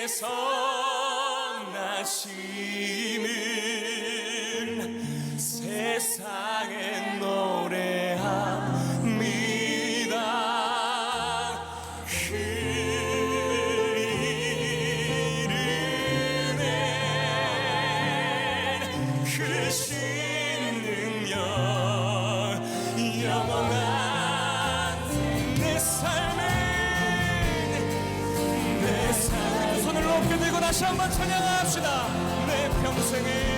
선하심은 세상에 노래합니다. 그 이름엔 크신 능력 영원한 내 삶에 손을 높게 들고 다시 한번 찬양합시다. 내 평생에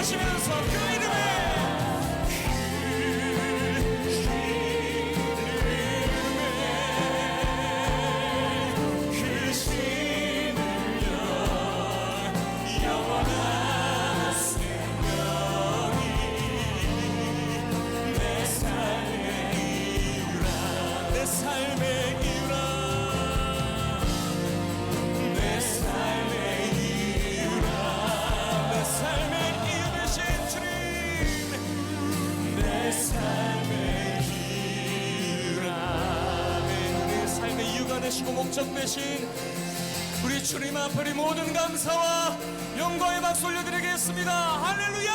하시면서 그 이름에 그 신을요 영원한 생명이 내 삶의 이유라 내 삶의 이유라 내 삶의 이유라 내 삶의 내 삶의 이유가 되시고 목적 되신 우리 주님 앞에 우리 모든 감사와 영광의 박수 올려드리겠습니다. 할렐루야.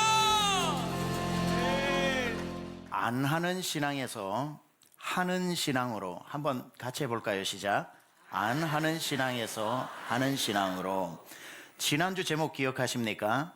안 하는 신앙에서 하는 신앙으로 한번 같이 해볼까요? 시작. 안 하는 신앙에서 하는 신앙으로. 지난주 제목 기억하십니까?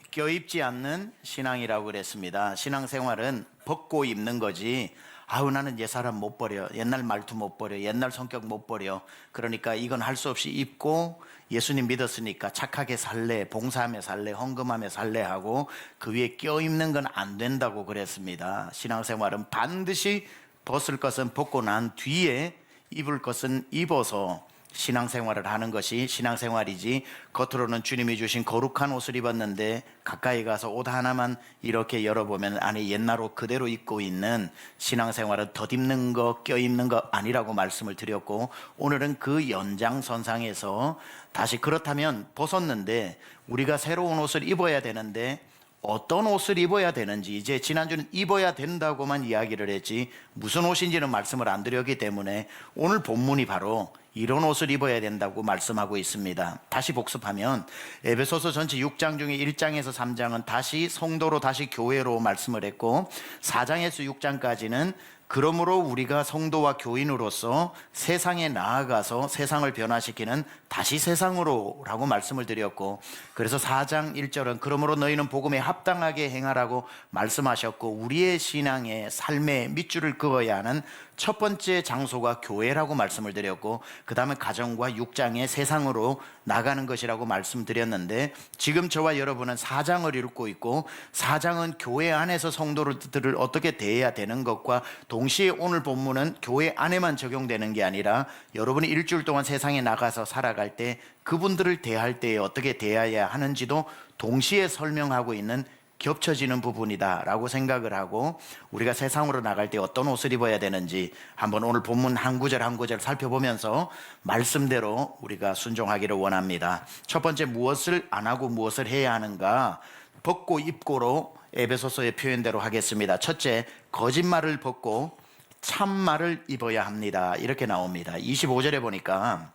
껴입지 않는 신앙이라고 그랬습니다. 신앙생활은 벗고 입는 거지, 아우 나는 옛사람 못 버려, 옛날 말투 못 버려, 옛날 성격 못 버려, 그러니까 이건 할 수 없이 입고 예수님 믿었으니까 착하게 살래, 봉사하며 살래, 헌금하며 살래 하고 그 위에 껴입는 건 안 된다고 그랬습니다. 신앙생활은 반드시 벗을 것은 벗고 난 뒤에 입을 것은 입어서 신앙생활을 하는 것이 신앙생활이지, 겉으로는 주님이 주신 거룩한 옷을 입었는데 가까이 가서 옷 하나만 이렇게 열어보면 안에 옛날 옷 그대로 입고 있는 신앙생활은 덧입는 거, 껴입는 거 아니라고 말씀을 드렸고, 오늘은 그 연장선상에서 다시 그렇다면 벗었는데 우리가 새로운 옷을 입어야 되는데 어떤 옷을 입어야 되는지, 이제 지난주는 입어야 된다고만 이야기를 했지 무슨 옷인지는 말씀을 안 드렸기 때문에 오늘 본문이 바로 이런 옷을 입어야 된다고 말씀하고 있습니다. 다시 복습하면 에베소서 전체 6장 중에 1장에서 3장은 다시 성도로, 다시 교회로 말씀을 했고, 4장에서 6장까지는 그러므로 우리가 성도와 교인으로서 세상에 나아가서 세상을 변화시키는 다시 세상으로 라고 말씀을 드렸고, 그래서 4장 1절은 그러므로 너희는 복음에 합당하게 행하라고 말씀하셨고, 우리의 신앙의 삶의 밑줄을 그어야 하는 첫 번째 장소가 교회라고 말씀을 드렸고, 그 다음에 가정과 6장의 세상으로 나가는 것이라고 말씀드렸는데, 지금 저와 여러분은 4장을 읽고 있고, 4장은 교회 안에서 성도들을 어떻게 대해야 되는 것과 동시에 오늘 본문은 교회 안에만 적용되는 게 아니라 여러분이 일주일 동안 세상에 나가서 살아갈 때 그분들을 대할 때 어떻게 대해야 하는지도 동시에 설명하고 있는, 겹쳐지는 부분이다 라고 생각을 하고, 우리가 세상으로 나갈 때 어떤 옷을 입어야 되는지 한번 오늘 본문 한 구절 한 구절 살펴보면서 말씀대로 우리가 순종하기를 원합니다. 첫 번째, 무엇을 안 하고 무엇을 해야 하는가, 벗고 입고로 에베소서의 표현대로 하겠습니다. 첫째, 거짓말을 벗고 참말을 입어야 합니다. 이렇게 나옵니다. 25절에 보니까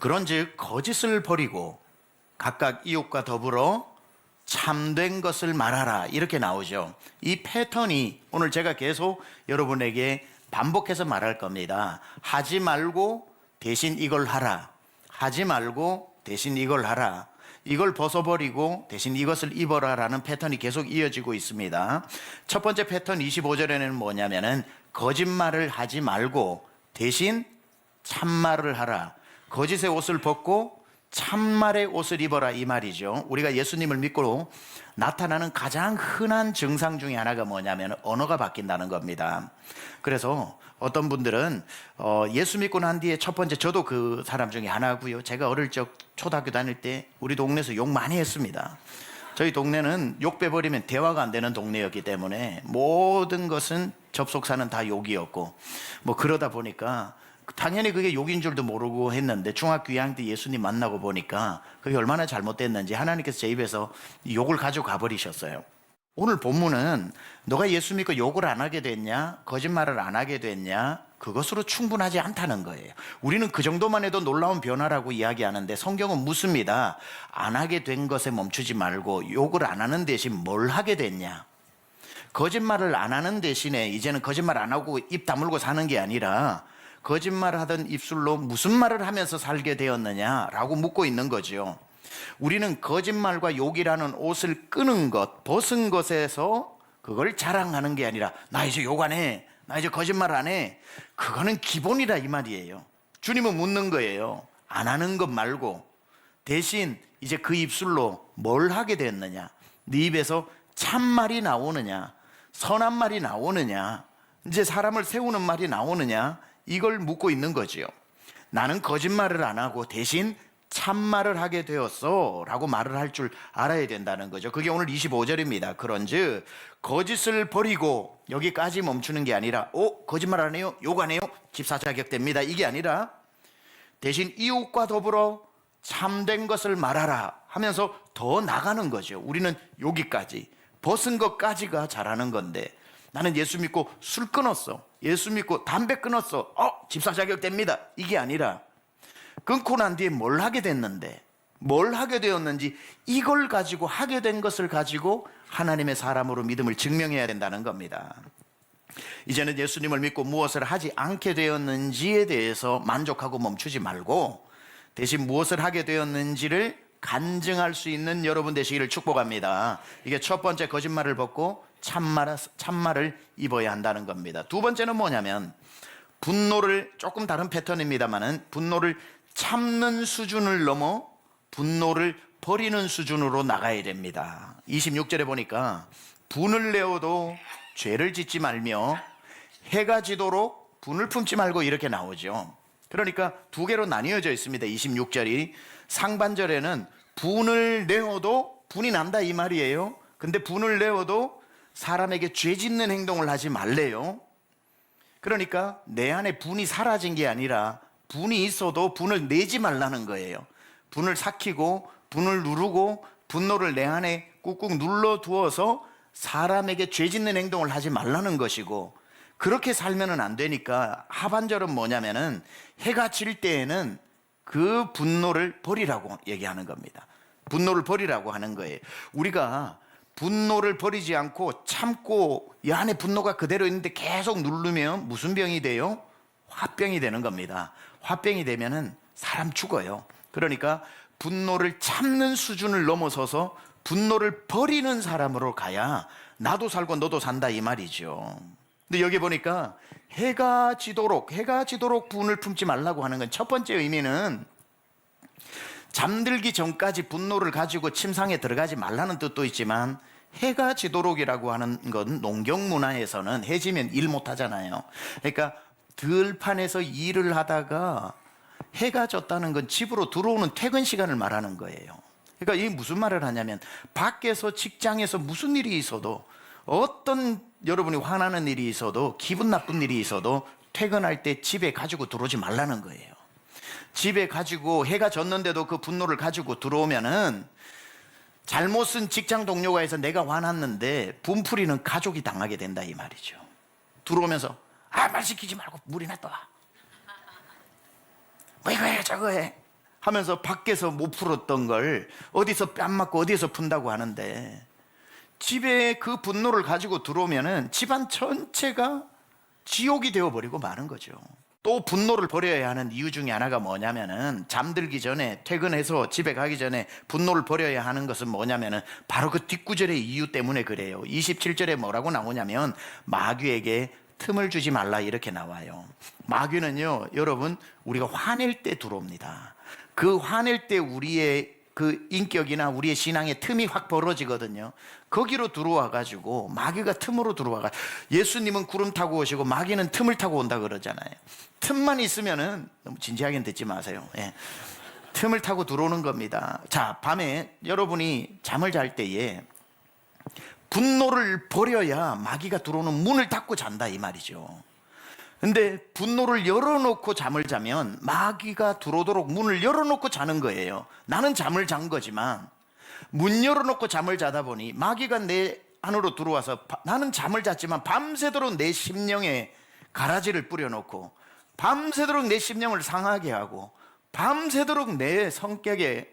그런즉 거짓을 버리고 각각 이웃과 더불어 참된 것을 말하라, 이렇게 나오죠. 이 패턴이 오늘 제가 계속 여러분에게 반복해서 말할 겁니다. 하지 말고 대신 이걸 하라, 하지 말고 대신 이걸 하라, 이걸 벗어버리고 대신 이것을 입어라라는 패턴이 계속 이어지고 있습니다. 첫 번째 패턴 25절에는 뭐냐면은 거짓말을 하지 말고 대신 참말을 하라, 거짓의 옷을 벗고 참말의 옷을 입어라, 이 말이죠. 우리가 예수님을 믿고 나타나는 가장 흔한 증상 중에 하나가 뭐냐면 언어가 바뀐다는 겁니다. 그래서 어떤 분들은 예수 믿고 난 뒤에 첫 번째, 저도 그 사람 중에 하나고요. 제가 어릴 적 초등학교 다닐 때 우리 동네에서 욕 많이 했습니다. 저희 동네는 욕 빼버리면 대화가 안 되는 동네였기 때문에 모든 것은 접속사는 다 욕이었고 뭐 그러다 보니까 당연히 그게 욕인 줄도 모르고 했는데 중학교 2학년 때 예수님 만나고 보니까 그게 얼마나 잘못됐는지 하나님께서 제 입에서 욕을 가져가 버리셨어요. 오늘 본문은 너가 예수 믿고 욕을 안 하게 됐냐, 거짓말을 안 하게 됐냐, 그것으로 충분하지 않다는 거예요. 우리는 그 정도만 해도 놀라운 변화라고 이야기하는데 성경은 묻습니다. 안 하게 된 것에 멈추지 말고 욕을 안 하는 대신 뭘 하게 됐냐. 거짓말을 안 하는 대신에 이제는 거짓말 안 하고 입 다물고 사는 게 아니라 거짓말을 하던 입술로 무슨 말을 하면서 살게 되었느냐라고 묻고 있는 거죠. 우리는 거짓말과 욕이라는 옷을 끄는 것, 벗은 것에서 그걸 자랑하는 게 아니라 나 이제 욕 안 해, 나 이제 거짓말 안 해. 그거는 기본이다 이 말이에요. 주님은 묻는 거예요. 안 하는 것 말고 대신 이제 그 입술로 뭘 하게 됐느냐, 네 입에서 참말이 나오느냐, 선한 말이 나오느냐, 이제 사람을 세우는 말이 나오느냐, 이걸 묻고 있는 거지요. 나는 거짓말을 안 하고 대신 참말을 하게 되었어 라고 말을 할 줄 알아야 된다는 거죠. 그게 오늘 25절입니다. 그런즉 거짓을 버리고, 여기까지 멈추는 게 아니라 거짓말 안 해요? 욕 안 해요? 집사 자격됩니다. 이게 아니라 대신 이웃과 더불어 참된 것을 말하라 하면서 더 나가는 거죠. 우리는 여기까지, 벗은 것까지가 잘하는 건데, 나는 예수 믿고 술 끊었어, 예수 믿고 담배 끊었어, 집사 자격됩니다. 이게 아니라 끊고 난 뒤에 뭘 하게 됐는데, 뭘 하게 되었는지, 이걸 가지고, 하게 된 것을 가지고 하나님의 사람으로 믿음을 증명해야 된다는 겁니다. 이제는 예수님을 믿고 무엇을 하지 않게 되었는지에 대해서 만족하고 멈추지 말고 대신 무엇을 하게 되었는지를 간증할 수 있는 여러분 되시기를 축복합니다. 이게 첫 번째, 거짓말을 벗고 참말을 입어야 한다는 겁니다. 두 번째는 뭐냐면 분노를, 조금 다른 패턴입니다만은 분노를 참는 수준을 넘어 분노를 버리는 수준으로 나가야 됩니다. 26절에 보니까 분을 내어도 죄를 짓지 말며 해가 지도록 분을 품지 말고 이렇게 나오죠. 그러니까 두 개로 나뉘어져 있습니다. 26절이 상반절에는 분을 내어도 분이 난다 이 말이에요. 근데 분을 내어도 사람에게 죄 짓는 행동을 하지 말래요. 그러니까 내 안에 분이 사라진 게 아니라 분이 있어도 분을 내지 말라는 거예요. 분을 삭히고 분을 누르고 분노를 내 안에 꾹꾹 눌러두어서 사람에게 죄 짓는 행동을 하지 말라는 것이고, 그렇게 살면은 안 되니까 하반절은 뭐냐면은 해가 질 때에는 그 분노를 버리라고 얘기하는 겁니다. 분노를 버리라고 하는 거예요. 우리가 분노를 버리지 않고 참고 이 안에 분노가 그대로 있는데 계속 누르면 무슨 병이 돼요? 화병이 되는 겁니다. 화병이 되면은 사람 죽어요. 그러니까 분노를 참는 수준을 넘어서서 분노를 버리는 사람으로 가야 나도 살고 너도 산다 이 말이죠. 근데 여기 보니까 해가 지도록 분을 품지 말라고 하는 건, 첫 번째 의미는 잠들기 전까지 분노를 가지고 침상에 들어가지 말라는 뜻도 있지만, 해가 지도록이라고 하는 건 농경 문화에서는 해 지면 일 못 하잖아요. 그러니까 들판에서 일을 하다가 해가 졌다는 건 집으로 들어오는 퇴근 시간을 말하는 거예요. 그러니까 이게 무슨 말을 하냐면, 밖에서 직장에서 무슨 일이 있어도, 어떤 여러분이 화나는 일이 있어도, 기분 나쁜 일이 있어도 퇴근할 때 집에 가지고 들어오지 말라는 거예요. 집에 가지고 해가 졌는데도 그 분노를 가지고 들어오면은 잘못 쓴 직장 동료가 해서 내가 화났는데 분풀이는 가족이 당하게 된다 이 말이죠. 들어오면서 말 시키지 말고 물이나 떠와, 뭐 이거 해 저거 해 하면서 밖에서 못 풀었던 걸 어디서 뺨 맞고 어디서 푼다고 하는데, 집에 그 분노를 가지고 들어오면은 집안 전체가 지옥이 되어버리고 마는 거죠. 또 분노를 버려야 하는 이유 중에 하나가 뭐냐면은, 잠들기 전에, 퇴근해서 집에 가기 전에 분노를 버려야 하는 것은 뭐냐면은 바로 그 뒷구절의 이유 때문에 그래요. 27절에 뭐라고 나오냐면 마귀에게 틈을 주지 말라 이렇게 나와요. 마귀는요, 여러분, 우리가 화낼 때 들어옵니다. 그 화낼 때 우리의 그 인격이나 우리의 신앙의 틈이 확 벌어지거든요. 거기로 들어와 가지고, 마귀가 틈으로 들어와 가지고, 예수님은 구름 타고 오시고 마귀는 틈을 타고 온다 그러잖아요. 틈만 있으면은, 너무 진지하게는 듣지 마세요. 예. 틈을 타고 들어오는 겁니다. 자, 밤에 여러분이 잠을 잘 때에 분노를 버려야 마귀가 들어오는 문을 닫고 잔다 이 말이죠. 근데 분노를 열어놓고 잠을 자면 마귀가 들어오도록 문을 열어놓고 자는 거예요. 나는 잠을 잔 거지만 문 열어놓고 잠을 자다 보니 마귀가 내 안으로 들어와서 나는 잠을 잤지만 밤새도록 내 심령에 가라지를 뿌려놓고 밤새도록 내 심령을 상하게 하고 밤새도록 내 성격에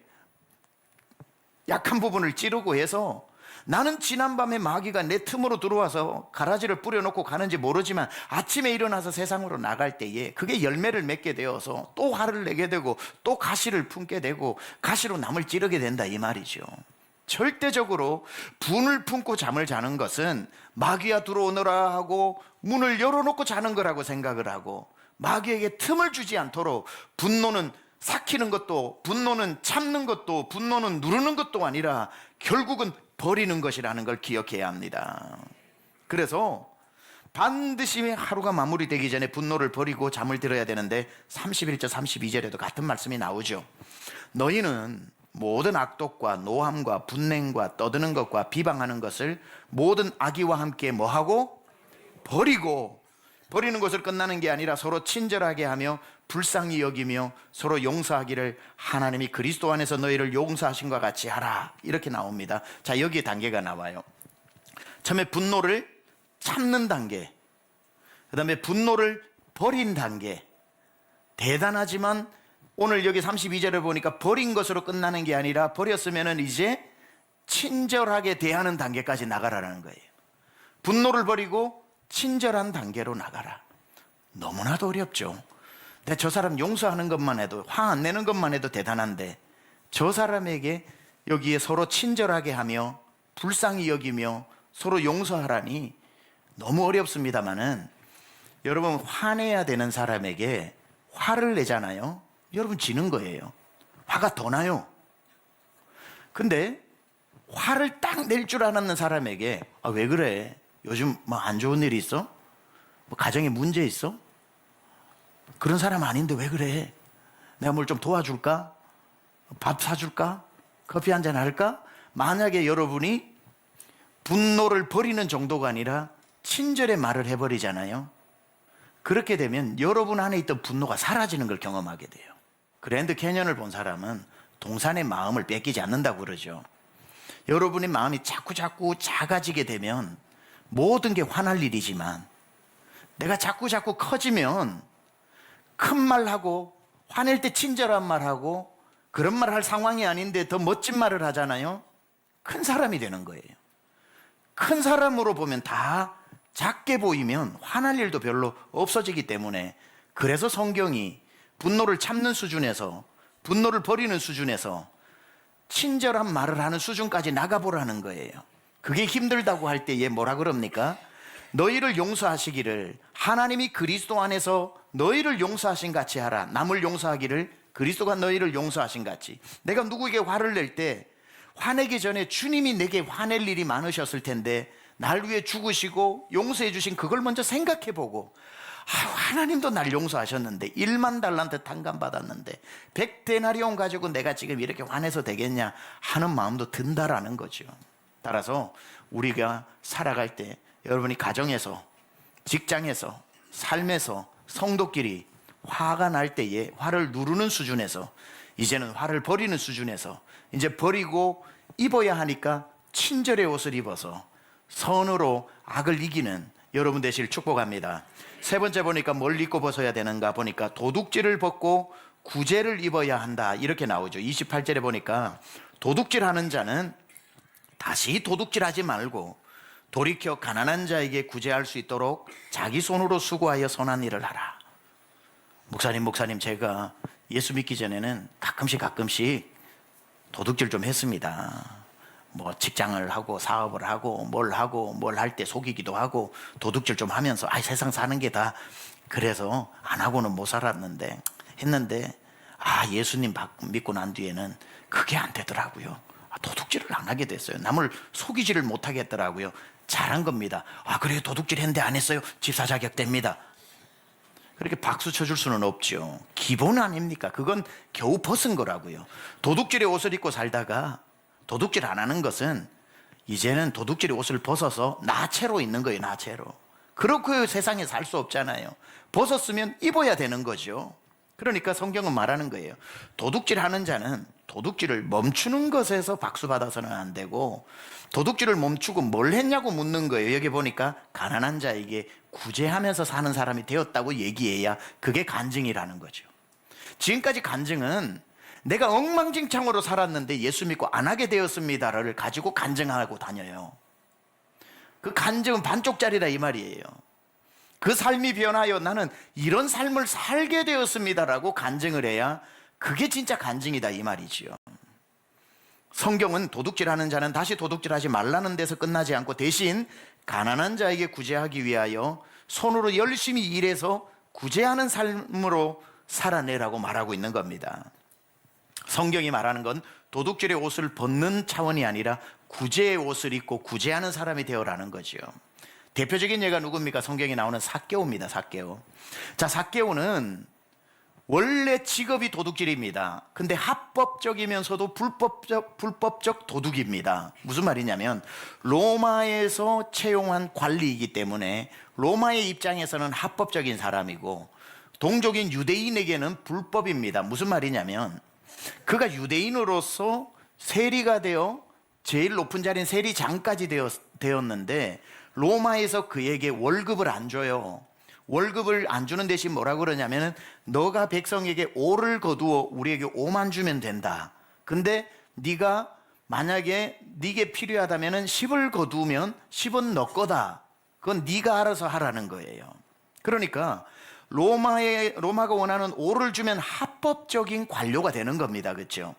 약한 부분을 찌르고 해서 나는 지난밤에 마귀가 내 틈으로 들어와서 가라지를 뿌려놓고 가는지 모르지만 아침에 일어나서 세상으로 나갈 때에 그게 열매를 맺게 되어서 또 화를 내게 되고 또 가시를 품게 되고 가시로 남을 찌르게 된다 이 말이죠. 절대적으로 분을 품고 잠을 자는 것은 마귀가 들어오너라 하고 문을 열어놓고 자는 거라고 생각을 하고 마귀에게 틈을 주지 않도록 분노는 삭히는 것도 분노는 참는 것도 분노는 누르는 것도 아니라 결국은 버리는 것이라는 걸 기억해야 합니다. 그래서 반드시 하루가 마무리되기 전에 분노를 버리고 잠을 들어야 되는데 31절 32절에도 같은 말씀이 나오죠. 너희는 모든 악독과 노함과 분냉과 떠드는 것과 비방하는 것을 모든 악의와 함께 뭐하고? 버리고 버리는 것을 끝나는 게 아니라 서로 친절하게 하며 불쌍히 여기며 서로 용서하기를 하나님이 그리스도 안에서 너희를 용서하신 것 같이 하라 이렇게 나옵니다. 자, 여기에 단계가 나와요. 처음에 분노를 참는 단계, 그 다음에 분노를 버린 단계. 대단하지만 오늘 여기 32절을 보니까 버린 것으로 끝나는 게 아니라 버렸으면 이제 친절하게 대하는 단계까지 나가라는 거예요. 분노를 버리고 친절한 단계로 나가라. 너무나도 어렵죠. 근데 저 사람 용서하는 것만 해도, 화 안 내는 것만 해도 대단한데 저 사람에게 여기에 서로 친절하게 하며 불쌍히 여기며 서로 용서하라니 너무 어렵습니다만은 여러분, 화내야 되는 사람에게 화를 내잖아요. 여러분, 지는 거예요. 화가 더 나요. 근데 화를 딱 낼 줄 아는 사람에게 왜 그래? 요즘 뭐 안 좋은 일이 있어? 뭐 가정에 문제 있어? 그런 사람 아닌데 왜 그래? 내가 뭘 좀 도와줄까? 밥 사줄까? 커피 한잔 할까? 만약에 여러분이 분노를 버리는 정도가 아니라 친절의 말을 해버리잖아요. 그렇게 되면 여러분 안에 있던 분노가 사라지는 걸 경험하게 돼요. 그랜드 캐년을 본 사람은 동산의 마음을 뺏기지 않는다고 그러죠. 여러분의 마음이 자꾸 작아지게 되면 모든 게 화날 일이지만 내가 자꾸 커지면 큰 말하고 화낼 때 친절한 말하고 그런 말 할 상황이 아닌데 더 멋진 말을 하잖아요. 큰 사람이 되는 거예요. 큰 사람으로 보면 다 작게 보이면 화날 일도 별로 없어지기 때문에, 그래서 성경이 분노를 참는 수준에서 분노를 버리는 수준에서 친절한 말을 하는 수준까지 나가보라는 거예요. 그게 힘들다고 할 때에 뭐라 그럽니까? 너희를 용서하시기를 하나님이 그리스도 안에서 너희를 용서하신 같이 하라. 남을 용서하기를 그리스도가 너희를 용서하신 같이. 내가 누구에게 화를 낼 때 화내기 전에 주님이 내게 화낼 일이 많으셨을 텐데 날 위해 죽으시고 용서해 주신 그걸 먼저 생각해 보고, 하나님도 날 용서하셨는데 1만 달란트 탕감 받았는데 100데나리온 가지고 내가 지금 이렇게 화내서 되겠냐 하는 마음도 든다라는 거죠. 따라서 우리가 살아갈 때 여러분이 가정에서, 직장에서, 삶에서 성도끼리 화가 날 때에 화를 누르는 수준에서, 이제는 화를 버리는 수준에서 이제 버리고 입어야 하니까 친절의 옷을 입어서 선으로 악을 이기는 여러분 되실 축복합니다. 세 번째 보니까 뭘 입고 벗어야 되는가 보니까 도둑질을 벗고 구제를 입어야 한다 이렇게 나오죠. 28절에 보니까 도둑질하는 자는 다시 도둑질하지 말고 돌이켜 가난한 자에게 구제할 수 있도록 자기 손으로 수고하여 선한 일을 하라. 목사님 제가 예수 믿기 전에는 가끔씩 도둑질 좀 했습니다. 뭐 직장을 하고 사업을 하고 뭘 할 때 속이기도 하고 도둑질 좀 하면서 세상 사는 게 다 그래서 안 하고는 못 살았는데 했는데 예수님 믿고 난 뒤에는 그게 안 되더라고요. 도둑질을 안 하게 됐어요. 남을 속이지를 못하겠더라고요. 잘한 겁니다. 그래요? 도둑질 했는데 안 했어요? 집사 자격 됩니다. 그렇게 박수 쳐줄 수는 없죠. 기본 아닙니까? 그건 겨우 벗은 거라고요. 도둑질의 옷을 입고 살다가 도둑질 안 하는 것은 이제는 도둑질이 옷을 벗어서 나체로 있는 거예요. 나체로. 그렇고 세상에 살 수 없잖아요. 벗었으면 입어야 되는 거죠. 그러니까 성경은 말하는 거예요. 도둑질 하는 자는 도둑질을 멈추는 것에서 박수 받아서는 안 되고, 도둑질을 멈추고 뭘 했냐고 묻는 거예요. 여기 보니까 가난한 자에게 구제하면서 사는 사람이 되었다고 얘기해야 그게 간증이라는 거죠. 지금까지 간증은 내가 엉망진창으로 살았는데 예수 믿고 안 하게 되었습니다를 가지고 간증하고 다녀요. 그 간증은 반쪽짜리라 이 말이에요. 그 삶이 변하여 나는 이런 삶을 살게 되었습니다라고 간증을 해야 그게 진짜 간증이다 이 말이지요. 성경은 도둑질하는 자는 다시 도둑질하지 말라는 데서 끝나지 않고 대신 가난한 자에게 구제하기 위하여 손으로 열심히 일해서 구제하는 삶으로 살아내라고 말하고 있는 겁니다. 성경이 말하는 건 도둑질의 옷을 벗는 차원이 아니라 구제의 옷을 입고 구제하는 사람이 되어라는 거죠. 대표적인 예가 누굽니까? 성경에 나오는 삭개오입니다. 삭개오. 자, 삭개오는 원래 직업이 도둑질입니다. 근데 합법적이면서도 불법적 도둑입니다. 무슨 말이냐면 로마에서 채용한 관리이기 때문에 로마의 입장에서는 합법적인 사람이고 동족인 유대인에게는 불법입니다. 무슨 말이냐면 그가 유대인으로서 세리가 되어 제일 높은 자리인 세리장까지 되었는데 로마에서 그에게 월급을 안 줘요. 월급을 안 주는 대신 뭐라고 그러냐면 너가 백성에게 오를 거두어 우리에게 5만 주면 된다. 근데 네가 만약에 네게 필요하다면 10을 거두면 10은 너 거다. 그건 네가 알아서 하라는 거예요. 그러니까 로마가 원하는 오를 주면 합법적인 관료가 되는 겁니다. 그렇죠?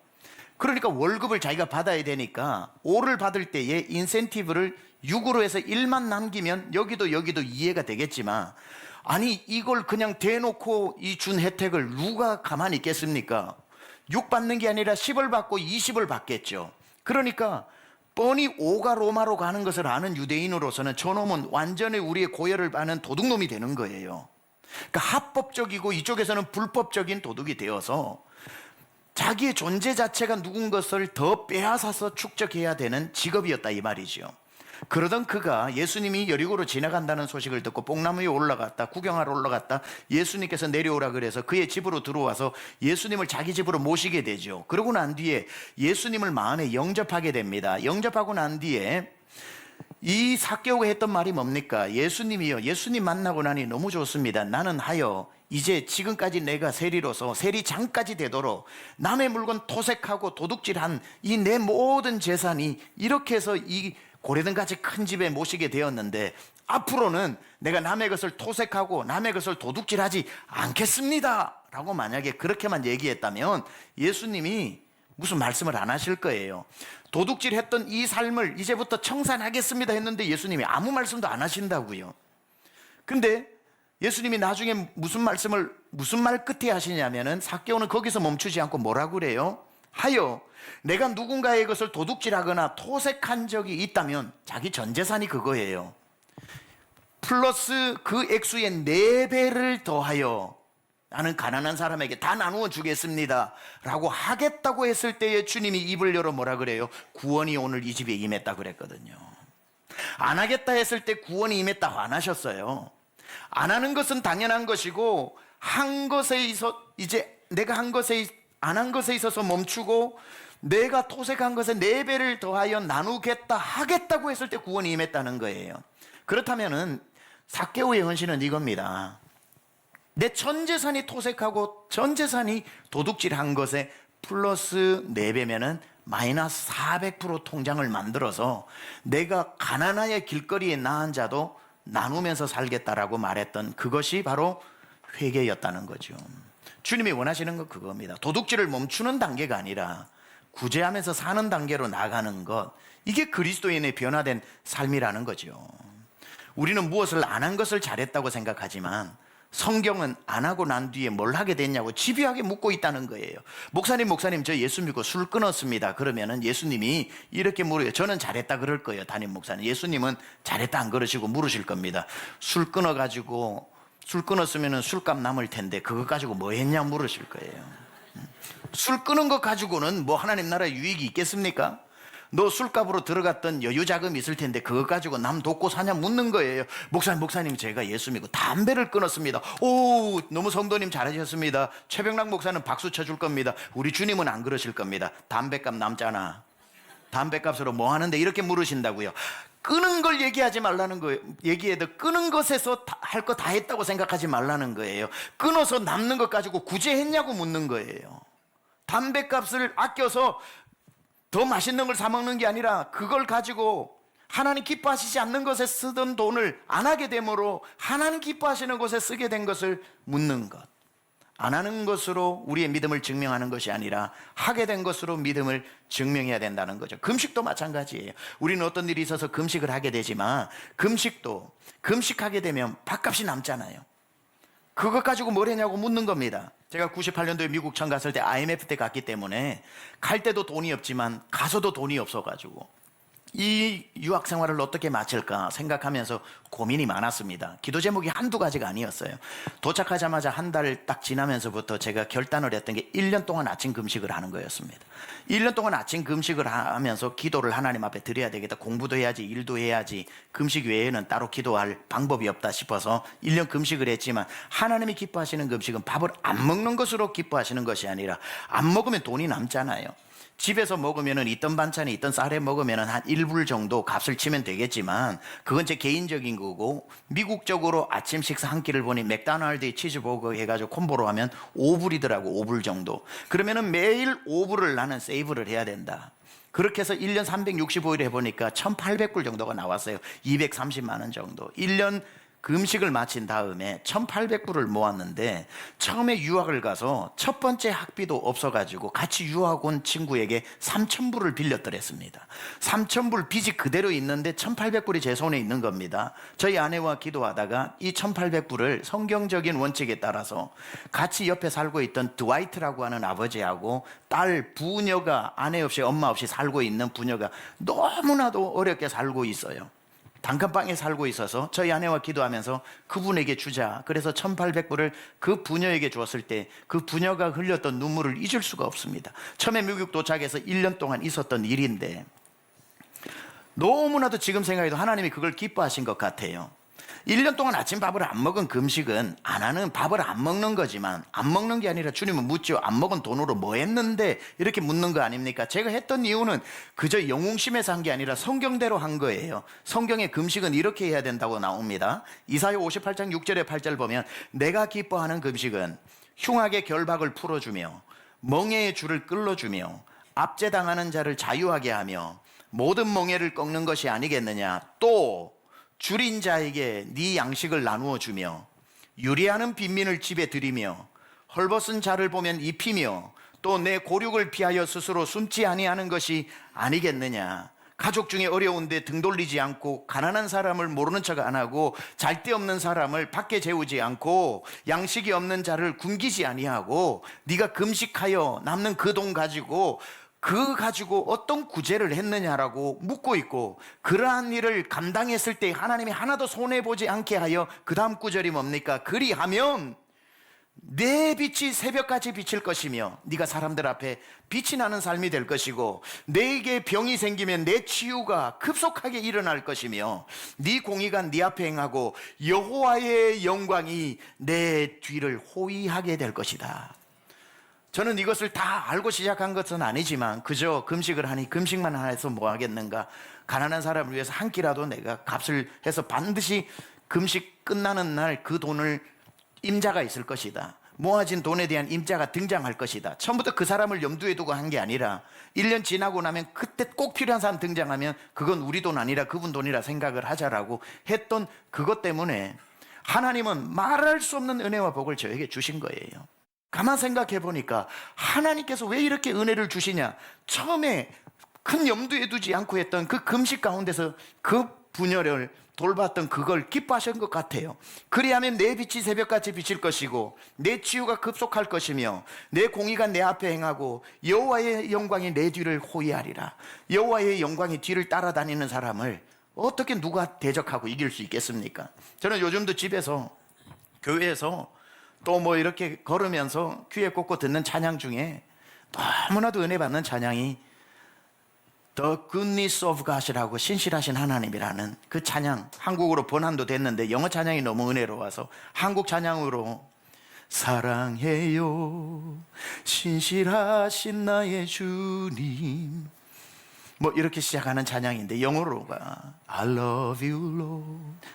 그러니까 월급을 자기가 받아야 되니까 오를 받을 때에 인센티브를 6으로 해서 1만 남기면 여기도 이해가 되겠지만, 아니 이걸 그냥 대놓고 이 준 혜택을 누가 가만히 있겠습니까? 6 받는 게 아니라 10을 받고 20을 받겠죠. 그러니까 뻔히 5가 로마로 가는 것을 아는 유대인으로서는 저놈은 완전히 우리의 고열을 받는 도둑놈이 되는 거예요. 그러니까 합법적이고 이쪽에서는 불법적인 도둑이 되어서 자기의 존재 자체가 누군 것을 더 빼앗아서 축적해야 되는 직업이었다 이 말이죠. 그러던 그가 예수님이 여리고로 지나간다는 소식을 듣고 뽕나무 위에 올라갔다, 구경하러 올라갔다, 예수님께서 내려오라 그래서 그의 집으로 들어와서 예수님을 자기 집으로 모시게 되죠. 그러고 난 뒤에 예수님을 마음에 영접하게 됩니다. 영접하고 난 뒤에 이 삭개오가 했던 말이 뭡니까? 예수님이요, 예수님 만나고 나니 너무 좋습니다. 나는 하여 이제 지금까지 내가 세리로서 세리장까지 되도록 남의 물건 토색하고 도둑질한 이 내 모든 재산이 이렇게 해서 이 고래등같이 큰 집에 모시게 되었는데 앞으로는 내가 남의 것을 토색하고 남의 것을 도둑질하지 않겠습니다 라고 만약에 그렇게만 얘기했다면 예수님이 무슨 말씀을 안 하실 거예요. 도둑질했던 이 삶을 이제부터 청산하겠습니다 했는데 예수님이 아무 말씀도 안 하신다고요. 근데 예수님이 나중에 무슨 말 끝에 하시냐면은 삭개오는 거기서 멈추지 않고 뭐라고 그래요? 하여 내가 누군가의 것을 도둑질하거나 토색한 적이 있다면 자기 전 재산이 그거예요. 플러스 그 액수의 4배를 더하여 나는 가난한 사람에게 다 나누어 주겠습니다 라고 하겠다고 했을 때에 주님이 입을 열어 뭐라 그래요? 구원이 오늘 이 집에 임했다 그랬거든요. 안 하겠다 했을 때 구원이 임했다고 안 하셨어요. 안 하는 것은 당연한 것이고 한 것에 있어 이제 내가 안 한 것에 있어서 멈추고 내가 토색한 것에 4배를 더하여 나누겠다 하겠다고 했을 때 구원이 임했다는 거예요. 그렇다면은 삭개오의 헌신은 이겁니다. 내 전 재산이 토색하고 전 재산이 도둑질한 것에 플러스 4배면은 마이너스 400% 통장을 만들어서 내가 가난하여 길거리에 나앉은 자도 나누면서 살겠다라고 말했던 그것이 바로 회개였다는 거죠. 주님이 원하시는 건 그겁니다. 도둑질을 멈추는 단계가 아니라 구제하면서 사는 단계로 나가는 것, 이게 그리스도인의 변화된 삶이라는 거죠. 우리는 무엇을 안 한 것을 잘했다고 생각하지만 성경은 안 하고 난 뒤에 뭘 하게 됐냐고 집요하게 묻고 있다는 거예요. 목사님 저 예수 믿고 술 끊었습니다. 그러면은 예수님이 이렇게 물어요. 저는 잘했다 그럴 거예요. 담임 목사님. 예수님은 잘했다 안 그러시고 물으실 겁니다. 술 끊었으면 술값 남을 텐데 그거 가지고 뭐 했냐 물으실 거예요. 술 끊은 것 가지고는 뭐 하나님 나라에 유익이 있겠습니까? 너 술값으로 들어갔던 여유자금 있을 텐데 그거 가지고 남 돕고 사냐 묻는 거예요. 목사님 제가 예수 믿고 담배를 끊었습니다. 오, 너무 성도님 잘하셨습니다. 최병락 목사는 박수 쳐줄 겁니다. 우리 주님은 안 그러실 겁니다. 담배값 남잖아. 담배값으로 뭐 하는데 이렇게 물으신다고요. 끊은 걸 얘기하지 말라는 거예요. 얘기해도 끊은 것에서 할 거 다 했다고 생각하지 말라는 거예요. 끊어서 남는 것 가지고 구제했냐고 묻는 거예요. 담배값을 아껴서 더 맛있는 걸 사 먹는 게 아니라 그걸 가지고 하나님 기뻐하시지 않는 것에 쓰던 돈을 안 하게 되므로 하나님 기뻐하시는 것에 쓰게 된 것을 묻는 것. 안 하는 것으로 우리의 믿음을 증명하는 것이 아니라 하게 된 것으로 믿음을 증명해야 된다는 거죠. 금식도 마찬가지예요. 우리는 어떤 일이 있어서 금식을 하게 되지만 금식하게 되면 밥값이 남잖아요. 그것 가지고 뭘 했냐고 묻는 겁니다. 제가 98년도에 미국 처음 갔을 때 IMF 때 갔기 때문에 갈 때도 돈이 없지만 가서도 돈이 없어가지고 이 유학 생활을 어떻게 마칠까 생각하면서 고민이 많았습니다. 기도 제목이 한두 가지가 아니었어요. 도착하자마자 한 달 딱 지나면서부터 제가 결단을 했던 게 1년 동안 아침 금식을 하는 거였습니다. 1년 동안 아침 금식을 하면서 기도를 하나님 앞에 드려야 되겠다. 공부도 해야지, 일도 해야지, 금식 외에는 따로 기도할 방법이 없다 싶어서 1년 금식을 했지만 하나님이 기뻐하시는 금식은 밥을 안 먹는 것으로 기뻐하시는 것이 아니라 안 먹으면 돈이 남잖아요. 집에서 먹으면은 있던 반찬이 있던 쌀에 먹으면은 한 1불 정도 값을 치면 되겠지만 그건 제 개인적인 거고, 미국적으로 아침 식사 한 끼를 보니 맥도날드 치즈버거 해가지고 콤보로 하면 5불이더라고. 5불 정도. 그러면은 매일 5불을 나는 세이브를 해야 된다. 그렇게 해서 1년 365일 해보니까 1,800불 정도가 나왔어요. 230만 원 정도. 1년 금식을 마친 다음에 1,800불을 모았는데, 처음에 유학을 가서 첫 번째 학비도 없어가지고 같이 유학 온 친구에게 3,000불을 빌렸더랬습니다. 3,000불 빚이 그대로 있는데 1,800불이 제 손에 있는 겁니다. 저희 아내와 기도하다가 이 1,800불을 성경적인 원칙에 따라서 같이 옆에 살고 있던 드와이트라고 하는 아버지하고 딸 부녀가, 아내 없이 엄마 없이 살고 있는 부녀가 너무나도 어렵게 살고 있어요. 단칸방에 살고 있어서 저희 아내와 기도하면서 그분에게 주자. 그래서 1,800불을 그 부녀에게 주었을 때 그 부녀가 흘렸던 눈물을 잊을 수가 없습니다. 처음에 미국 도착해서 1년 동안 있었던 일인데 너무나도 지금 생각해도 하나님이 그걸 기뻐하신 것 같아요. 1년 동안 아침밥을 안 먹은 금식은 안 하는, 밥을 안 먹는 거지만, 안 먹는 게 아니라 주님은 묻죠. 안 먹은 돈으로 뭐 했는데? 이렇게 묻는 거 아닙니까? 제가 했던 이유는 그저 영웅심에서 한 게 아니라 성경대로 한 거예요. 성경의 금식은 이렇게 해야 된다고 나옵니다. 이사야 58장 6절에 8절 보면, 내가 기뻐하는 금식은 흉악의 결박을 풀어주며 멍에의 줄을 끌어주며 압제당하는 자를 자유하게 하며 모든 멍에를 꺾는 것이 아니겠느냐. 또 줄인 자에게 네 양식을 나누어 주며 유리하는 빈민을 집에 들이며 헐벗은 자를 보면 입히며 또 내 고륙을 피하여 스스로 숨지 아니하는 것이 아니겠느냐. 가족 중에 어려운데 등 돌리지 않고, 가난한 사람을 모르는 척 안 하고, 잘 데 없는 사람을 밖에 재우지 않고, 양식이 없는 자를 굶기지 아니하고, 네가 금식하여 남는 그 돈 가지고 어떤 구제를 했느냐라고 묻고 있고, 그러한 일을 감당했을 때 하나님이 하나도 손해보지 않게 하여 그 다음 구절이 뭡니까? 그리하면 내 빛이 새벽같이 비칠 것이며 네가 사람들 앞에 빛이 나는 삶이 될 것이고, 내게 병이 생기면 내 치유가 급속하게 일어날 것이며 네 공의가 네 앞에 행하고 여호와의 영광이 내 뒤를 호위하게 될 것이다. 저는 이것을 다 알고 시작한 것은 아니지만 그저 금식을 하니 금식만 해서 뭐 하겠는가. 가난한 사람을 위해서 한 끼라도 내가 값을 해서 반드시 금식 끝나는 날 그 돈을 임자가 있을 것이다. 모아진 돈에 대한 임자가 등장할 것이다. 처음부터 그 사람을 염두에 두고 한 게 아니라 1년 지나고 나면 그때 꼭 필요한 사람 등장하면 그건 우리 돈 아니라 그분 돈이라 생각을 하자라고 했던 그것 때문에 하나님은 말할 수 없는 은혜와 복을 저에게 주신 거예요. 가만 생각해 보니까 하나님께서 왜 이렇게 은혜를 주시냐. 처음에 큰 염두에 두지 않고 했던 그 금식 가운데서 그 부녀를 돌봤던 그걸 기뻐하신 것 같아요. 그리하면 내 빛이 새벽같이 비칠 것이고 내 치유가 급속할 것이며 내 공의가 내 앞에 행하고 여호와의 영광이 내 뒤를 호위하리라. 여호와의 영광이 뒤를 따라다니는 사람을 어떻게 누가 대적하고 이길 수 있겠습니까? 저는 요즘도 집에서, 교회에서 또 뭐 이렇게 걸으면서 귀에 꽂고 듣는 찬양 중에 너무나도 은혜 받는 찬양이 The goodness of God이라고 신실하신 하나님이라는 그 찬양, 한국어로 번안도 됐는데 영어 찬양이 너무 은혜로워서 한국 찬양으로 사랑해요 신실하신 나의 주님 뭐 이렇게 시작하는 찬양인데 영어로가 I love you Lord.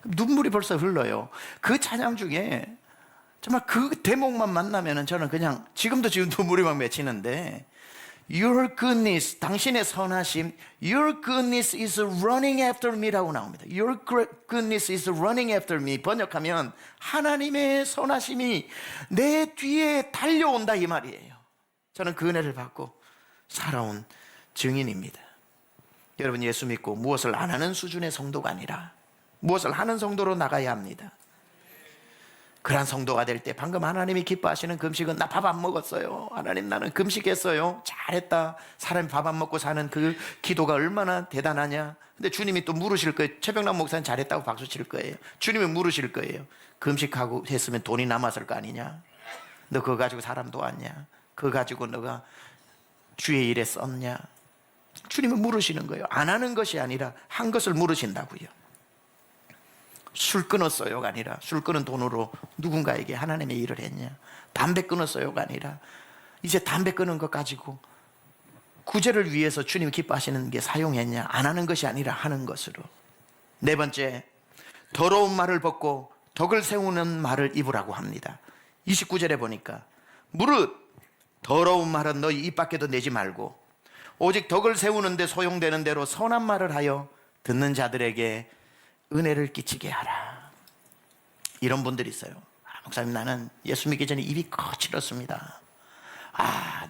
눈물이 벌써 흘러요. 그 찬양 중에 정말 그 대목만 만나면은 저는 그냥 지금 눈물이 막 맺히는데 Your goodness, 당신의 선하심, Your goodness is running after me라고 나옵니다. Your goodness is running after me. 번역하면 하나님의 선하심이 내 뒤에 달려온다 이 말이에요. 저는 그 은혜를 받고 살아온 증인입니다. 여러분 예수 믿고 무엇을 안 하는 수준의 성도가 아니라 무엇을 하는 성도로 나가야 합니다. 그런 성도가 될 때 방금 하나님이 기뻐하시는 금식은 나 밥 안 먹었어요. 하나님 나는 금식했어요. 잘했다. 사람이 밥 안 먹고 사는 그 기도가 얼마나 대단하냐. 근데 주님이 또 물으실 거예요. 최병남 목사는 잘했다고 박수 칠 거예요. 주님이 물으실 거예요. 금식하고 했으면 돈이 남았을 거 아니냐. 너 그거 가지고 사람 도왔냐. 그거 가지고 너가 주의 일에 썼냐. 주님은 물으시는 거예요. 안 하는 것이 아니라 한 것을 물으신다고요. 술 끊었어요가 아니라 술 끊은 돈으로 누군가에게 하나님의 일을 했냐. 담배 끊었어요가 아니라 이제 담배 끊은 것 가지고 구제를 위해서 주님이 기뻐하시는 게 사용했냐. 안 하는 것이 아니라 하는 것으로. 네 번째, 더러운 말을 벗고 덕을 세우는 말을 입으라고 합니다. 29절에 보니까 무릇 더러운 말은 너희 입 밖에도 내지 말고 오직 덕을 세우는데 소용되는 대로 선한 말을 하여 듣는 자들에게 은혜를 끼치게 하라. 이런 분들이 있어요. 목사님 나는 예수 믿기 전에 입이 거칠었습니다.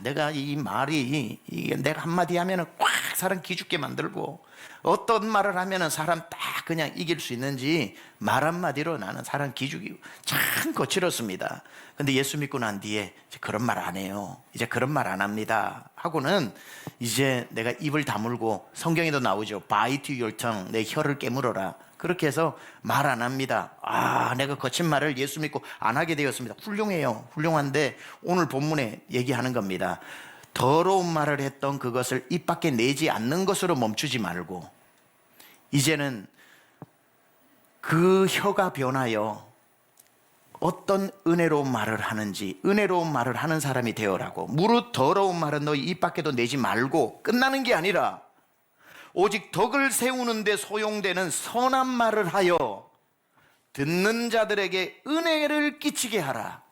내가 이 말이 이게 내가 한마디 하면은 꽉 사람 기죽게 만들고 어떤 말을 하면은 사람 딱 그냥 이길 수 있는지 말 한마디로 나는 사람 기죽이고 참 거칠었습니다. 근데 예수 믿고 난 뒤에 이제 그런 말 안 해요. 이제 그런 말 안 합니다 하고는 이제 내가 입을 다물고 성경에도 나오죠. Bite your tongue. 내 혀를 깨물어라. 그렇게 해서 말 안 합니다. 내가 거친 말을 예수 믿고 안 하게 되었습니다. 훌륭해요. 훌륭한데 오늘 본문에 얘기하는 겁니다. 더러운 말을 했던 그것을 입 밖에 내지 않는 것으로 멈추지 말고 이제는 그 혀가 변하여 어떤 은혜로운 말을 하는지 은혜로운 말을 하는 사람이 되어라고. 무릇 더러운 말은 너희 입 밖에도 내지 말고 끝나는 게 아니라 오직 덕을 세우는데 소용되는 선한 말을 하여 듣는 자들에게 은혜를 끼치게 하라.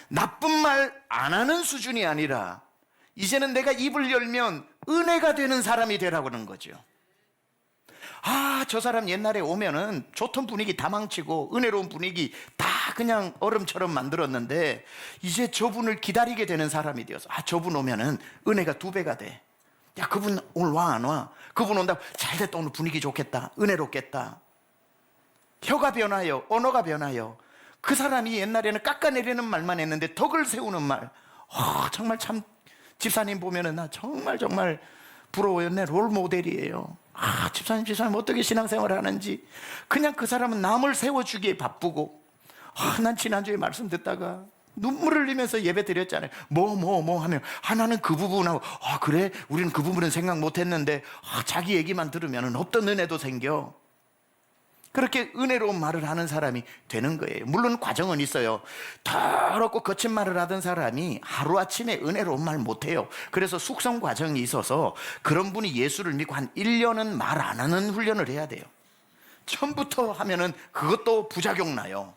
나쁜 말 안 하는 수준이 아니라 이제는 내가 입을 열면 은혜가 되는 사람이 되라고 하는 거죠. 저 사람 옛날에 오면은 좋던 분위기 다 망치고 은혜로운 분위기 다 그냥 얼음처럼 만들었는데 이제 저분을 기다리게 되는 사람이 되어서 저분 오면은 은혜가 2배가 돼. 야, 그분 오늘 와, 안 와? 그분 온다고 잘됐다. 오늘 분위기 좋겠다. 은혜롭겠다. 혀가 변하여, 언어가 변하여. 그 사람이 옛날에는 깎아내리는 말만 했는데 덕을 세우는 말. 정말 참 집사님 보면은 나 정말 부러워요. 내 롤 모델이에요. 집사님 어떻게 신앙생활을 하는지. 그냥 그 사람은 남을 세워주기에 바쁘고 난 지난주에 말씀 듣다가 눈물을 흘리면서 예배 드렸잖아요. 뭐 하면 하나는 그 부분하고 그래? 우리는 그 부분은 생각 못했는데 자기 얘기만 들으면 없던 은혜도 생겨. 그렇게 은혜로운 말을 하는 사람이 되는 거예요. 물론 과정은 있어요. 더럽고 거친 말을 하던 사람이 하루아침에 은혜로운 말 못해요. 그래서 숙성 과정이 있어서 그런 분이 예수를 믿고 한 1년은 말 안 하는 훈련을 해야 돼요. 처음부터 하면은 그것도 부작용 나요.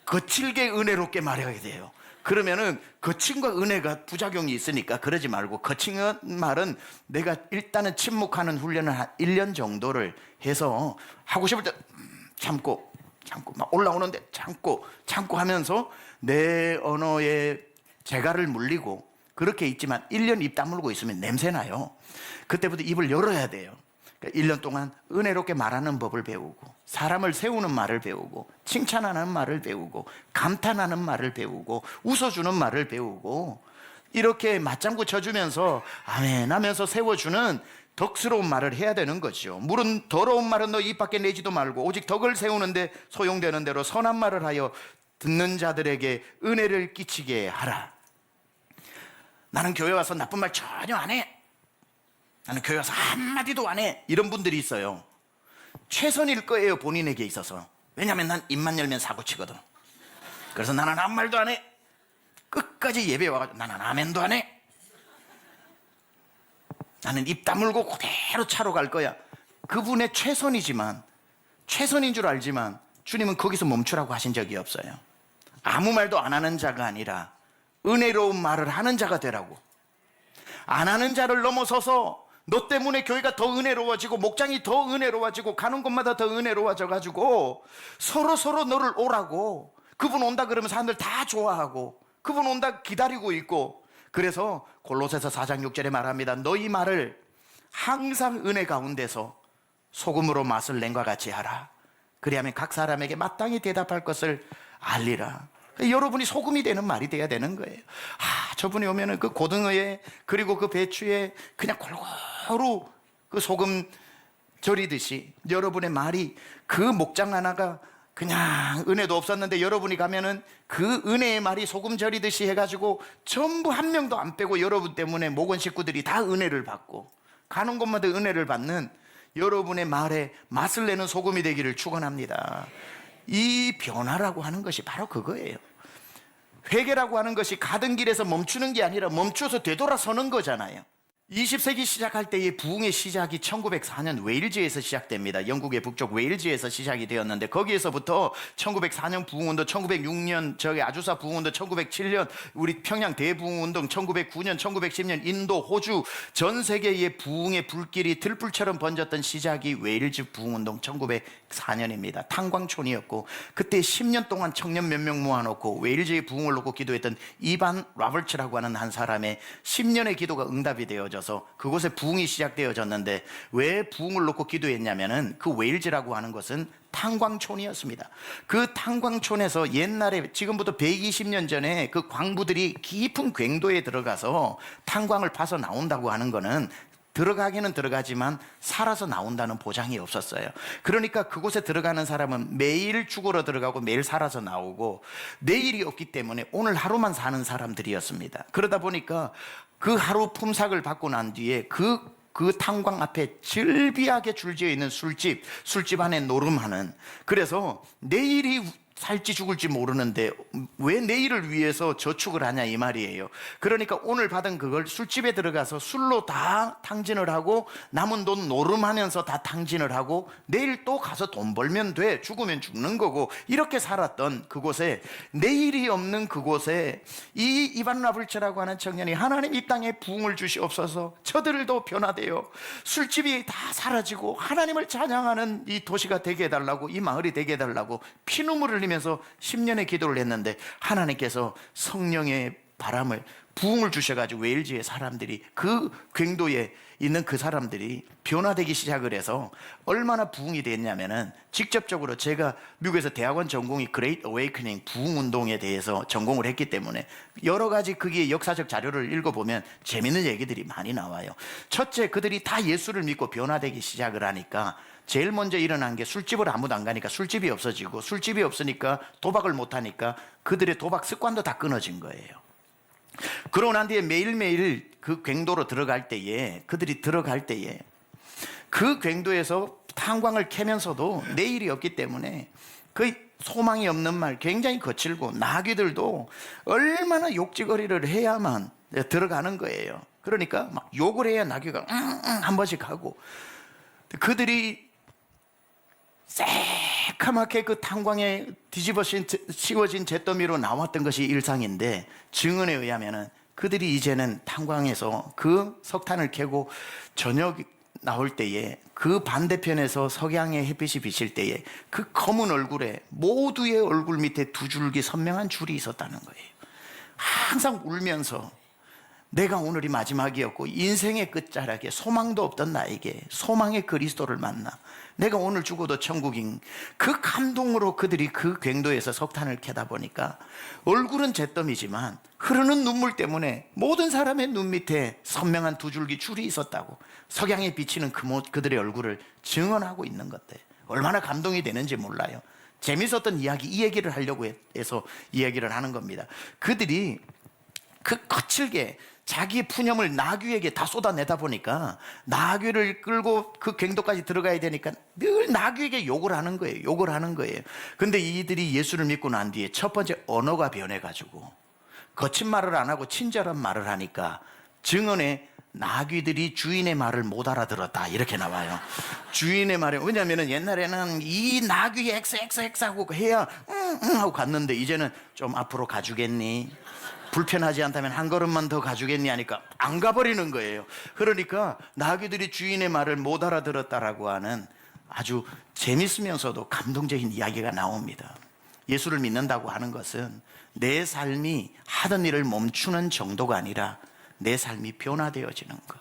거칠게 은혜롭게 말해야 돼요. 그러면은 거친과 은혜가 부작용이 있으니까 그러지 말고 거친 말은 내가 일단은 침묵하는 훈련을 한 1년 정도를 해서 하고 싶을 때 참고 막 올라오는데 참고 하면서 내 언어에 재갈을 물리고 그렇게 있지만 1년 입 다물고 있으면 냄새나요. 그때부터 입을 열어야 돼요. 1년 동안 은혜롭게 말하는 법을 배우고 사람을 세우는 말을 배우고 칭찬하는 말을 배우고 감탄하는 말을 배우고 웃어주는 말을 배우고 이렇게 맞장구 쳐주면서 아멘 하면서 세워주는 덕스러운 말을 해야 되는 거죠. 물은 더러운 말은 너 입 밖에 내지도 말고 오직 덕을 세우는데 소용되는 대로 선한 말을 하여 듣는 자들에게 은혜를 끼치게 하라. 나는 교회 와서 나쁜 말 전혀 안 해. 나는 교회 와서 한마디도 안 해. 이런 분들이 있어요. 최선일 거예요, 본인에게 있어서. 왜냐하면 난 입만 열면 사고치거든. 그래서 나는 아무 말도 안 해. 끝까지 예배 와가지고 나는 아멘도 안 해. 나는 입 다물고 그대로 차로 갈 거야. 그분의 최선이지만, 최선인 줄 알지만 주님은 거기서 멈추라고 하신 적이 없어요. 아무 말도 안 하는 자가 아니라 은혜로운 말을 하는 자가 되라고. 안 하는 자를 넘어서서 너 때문에 교회가 더 은혜로워지고 목장이 더 은혜로워지고 가는 곳마다 더 은혜로워져 가지고 서로 너를 오라고. 그분 온다 그러면 사람들 다 좋아하고 그분 온다 기다리고 있고. 그래서 골로새서 4장 6절에 말합니다. 너희 말을 항상 은혜 가운데서 소금으로 맛을 낸과 같이 하라. 그리하면 각 사람에게 마땅히 대답할 것을 알리라. 여러분이 소금이 되는 말이 돼야 되는 거예요. 저분이 오면은 그 고등어에 그리고 그 배추에 그냥 골고루 그 소금 절이듯이 여러분의 말이 그 목장 하나가 그냥 은혜도 없었는데 여러분이 가면은 그 은혜의 말이 소금 절이듯이 해가지고 전부 한 명도 안 빼고 여러분 때문에 목원 식구들이 다 은혜를 받고 가는 곳마다 은혜를 받는 여러분의 말에 맛을 내는 소금이 되기를 축원합니다. 이 변화라고 하는 것이 바로 그거예요. 회개라고 하는 것이 가던 길에서 멈추는 게 아니라 멈춰서 되돌아서는 거잖아요. 20세기 시작할 때의 부흥의 시작이 1904년 웨일즈에서 시작됩니다. 영국의 북쪽 웨일즈에서 시작이 되었는데 거기에서부터 1904년 부흥운동, 1906년 저기 아주사 부흥운동, 1907년 우리 평양 대부흥운동, 1909년, 1910년 인도, 호주 전 세계의 부흥의 불길이 들불처럼 번졌던 시작이 웨일즈 부흥운동 1904년입니다. 탄광촌이었고 그때 10년 동안 청년 몇 명 모아놓고 웨일즈의 부흥을 놓고 기도했던 이반 라버츠라고 하는 한 사람의 10년의 기도가 응답이 되어져 그곳에 부흥이 시작되어졌는데 왜 부흥을 놓고 기도했냐면은 그 웨일즈라고 하는 것은 탄광촌이었습니다. 그 탄광촌에서 옛날에 지금부터 120년 전에 그 광부들이 깊은 궤도에 들어가서 탄광을 파서 나온다고 하는 거는 들어가기는 들어가지만 살아서 나온다는 보장이 없었어요. 그러니까 그곳에 들어가는 사람은 매일 죽으러 들어가고 매일 살아서 나오고 내일이 없기 때문에 오늘 하루만 사는 사람들이었습니다. 그러다 보니까 그 하루 품삯을 받고 난 뒤에 그 탄광 앞에 즐비하게 줄지어 있는 술집 안에 노름하는, 그래서 내일이 살지 죽을지 모르는데 왜 내일을 위해서 저축을 하냐 이 말이에요. 그러니까 오늘 받은 그걸 술집에 들어가서 술로 다 탕진을 하고 남은 돈 노름하면서 다 탕진을 하고 내일 또 가서 돈 벌면 돼, 죽으면 죽는 거고 이렇게 살았던 그곳에, 내일이 없는 그곳에 이 이반 라블츠라고 하는 청년이 하나님 이 땅에 부흥을 주시옵소서, 저들도 변화되어 술집이 다 사라지고 하나님을 찬양하는 이 도시가 되게 해달라고, 이 마을이 되게 해달라고 피눈물을 흘리면서 10년의 기도를 했는데 하나님께서 성령의 바람을, 부흥을 주셔가지고 웨일즈의 사람들이, 그 궤도에 있는 그 사람들이 변화되기 시작을 해서 얼마나 부흥이 됐냐면은, 직접적으로 제가 미국에서 대학원 전공이 그레이트 어웨이크닝 부흥운동에 대해서 전공을 했기 때문에 여러 가지 거기에 역사적 자료를 읽어보면 재밌는 얘기들이 많이 나와요. 첫째, 그들이 다 예수를 믿고 변화되기 시작을 하니까 제일 먼저 일어난 게, 술집을 아무도 안 가니까 술집이 없어지고, 술집이 없으니까 도박을 못하니까 그들의 도박 습관도 다 끊어진 거예요. 그러고 난 뒤에 매일매일 그 궤도로 들어갈 때에, 그들이 들어갈 때에 그 궤도에서 탄광을 캐면서도 내일이 없기 때문에 그 소망이 없는 말, 굉장히 거칠고 나귀들도 얼마나 욕지거리를 해야만 들어가는 거예요. 그러니까 막 욕을 해야 나귀가 한 번씩 하고, 그들이 새카맣게 그 탄광에 씌워진 잿더미로 나왔던 것이 일상인데, 증언에 의하면은 그들이 이제는 탄광에서 그 석탄을 캐고 저녁 나올 때에 그 반대편에서 석양의 햇빛이 비칠 때에 그 검은 얼굴에 모두의 얼굴 밑에 두 줄기 선명한 줄이 있었다는 거예요. 항상 울면서 내가 오늘이 마지막이었고 인생의 끝자락에 소망도 없던 나에게 소망의 그리스도를 만나 내가 오늘 죽어도 천국인, 그 감동으로 그들이 그 궤도에서 석탄을 캐다 보니까 얼굴은 잿더미지만 흐르는 눈물 때문에 모든 사람의 눈 밑에 선명한 두 줄기 줄이 있었다고, 석양에 비치는 그들의 얼굴을 증언하고 있는 것들, 얼마나 감동이 되는지 몰라요. 재밌었던 이야기, 이 얘기를 하려고 해서 이야기를 하는 겁니다. 그들이 그 거칠게 자기의 푸념을 나귀에게 다 쏟아내다 보니까 나귀를 끌고 그 갱도까지 들어가야 되니까 늘 나귀에게 욕을 하는 거예요. 욕을 하는 거예요. 근데 이들이 예수를 믿고 난 뒤에 첫 번째 언어가 변해가지고 거친 말을 안 하고 친절한 말을 하니까 증언에 나귀들이 주인의 말을 못 알아들었다 이렇게 나와요. 주인의 말을, 왜냐하면 옛날에는 이 나귀 엑스 하고 해야 하고 갔는데 이제는 좀 앞으로 가주겠니? 불편하지 않다면 한 걸음만 더 가주겠니 하니까 안 가버리는 거예요. 그러니까 나귀들이 주인의 말을 못 알아들었다라고 하는 아주 재밌으면서도 감동적인 이야기가 나옵니다. 예수를 믿는다고 하는 것은 내 삶이 하던 일을 멈추는 정도가 아니라 내 삶이 변화되어지는 것.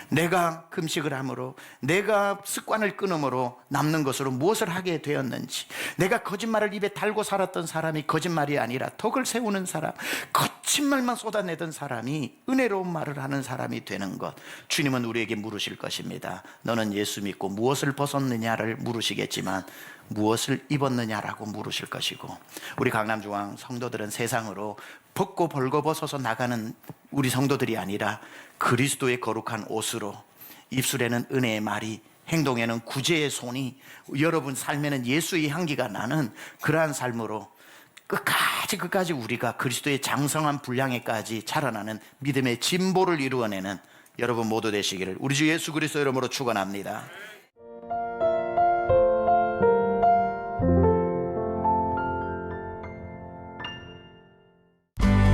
내가 금식을 함으로, 내가 습관을 끊음으로 남는 것으로 무엇을 하게 되었는지, 내가 거짓말을 입에 달고 살았던 사람이 거짓말이 아니라 덕을 세우는 사람, 거친 말만 쏟아내던 사람이 은혜로운 말을 하는 사람이 되는 것, 주님은 우리에게 물으실 것입니다. 너는 예수 믿고 무엇을 벗었느냐를 물으시겠지만 무엇을 입었느냐라고 물으실 것이고, 우리 강남중앙 성도들은 세상으로 벗고 벌거벗어서 나가는 우리 성도들이 아니라 그리스도의 거룩한 옷으로, 입술에는 은혜의 말이, 행동에는 구제의 손이, 여러분 삶에는 예수의 향기가 나는 그러한 삶으로 끝까지 우리가 그리스도의 장성한 분량에까지 자라나는 믿음의 진보를 이루어내는 여러분 모두 되시기를 우리 주 예수 그리스도 이름으로 축원합니다.